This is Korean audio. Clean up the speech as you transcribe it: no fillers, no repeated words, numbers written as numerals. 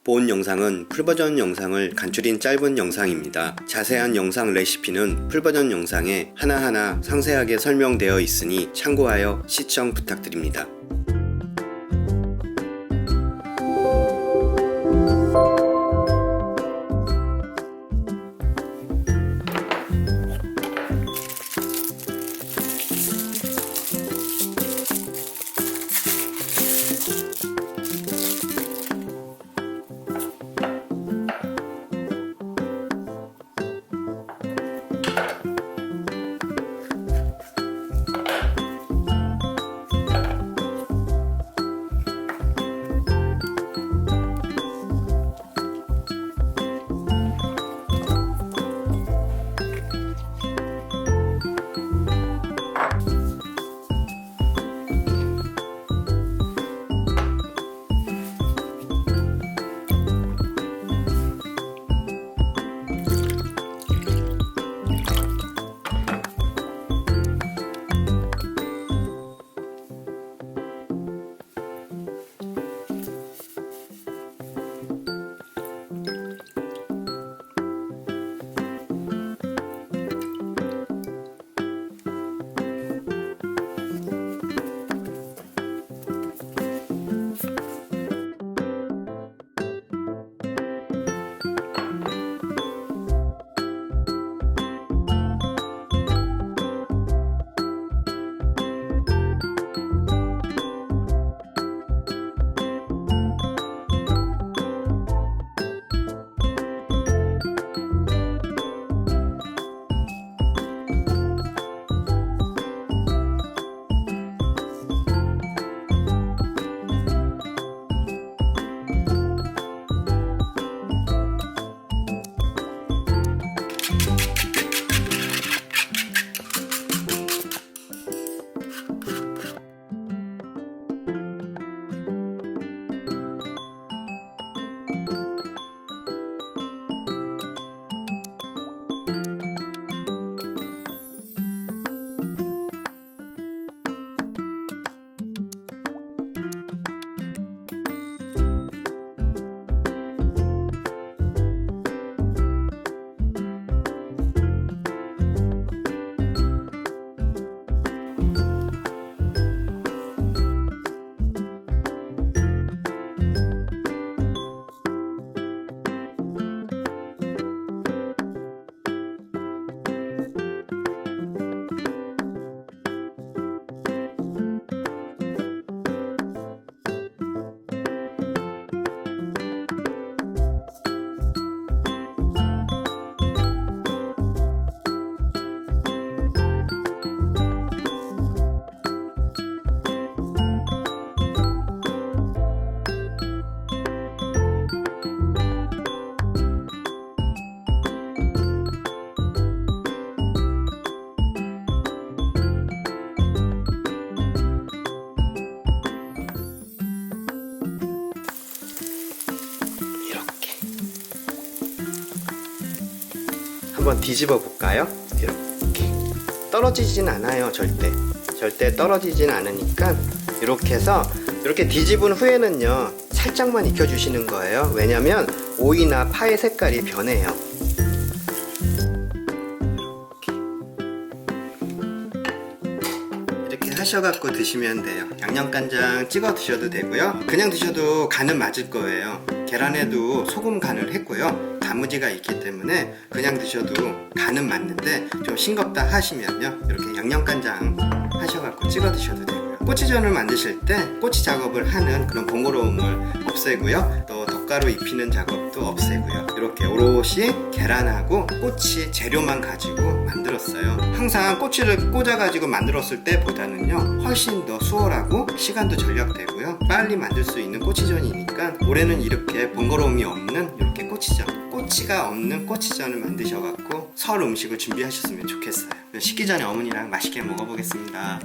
본 영상은 풀버전 영상을 간추린 짧은 영상입니다. 자세한 영상 레시피는 풀버전 영상에 하나하나 상세하게 설명되어 있으니 참고하여 시청 부탁드립니다. 한번 뒤집어 볼까요? 이렇게 떨어지진 않아요. 절대 떨어지진 않으니까 이렇게 해서 이렇게 뒤집은 후에는요 살짝만 익혀주시는 거예요. 왜냐면 오이나 파의 색깔이 변해요. 이렇게 하셔갖고 드시면 돼요. 양념간장 찍어 드셔도 되고요, 그냥 드셔도 간은 맞을 거예요. 계란에도 소금 간을 했고요, 단무지가 있기 때문에 그냥 드셔도 간은 맞는데 좀 싱겁다 하시면요 이렇게 양념간장 하셔갖고 찍어 드셔도 되고요. 꼬치전을 만드실 때 꼬치 작업을 하는 그런 번거로움을 없애고요, 또 덧가루 입히는 작업도 없애고요, 이렇게 오롯이 계란하고 꼬치 재료만 가지고 만들었어요. 항상 꼬치를 꽂아 가지고 만들었을 때보다는요 훨씬 더 수월하고 시간도 절약되고요, 빨리 만들 수 있는 꼬치전이니까 올해는 이렇게 번거로움이 없는 이렇게 꼬치전, 꼬치가 없는 꼬치전을 만드셔갖고 설 음식을 준비하셨으면 좋겠어요. 식기 전에 어머니랑 맛있게 먹어보겠습니다.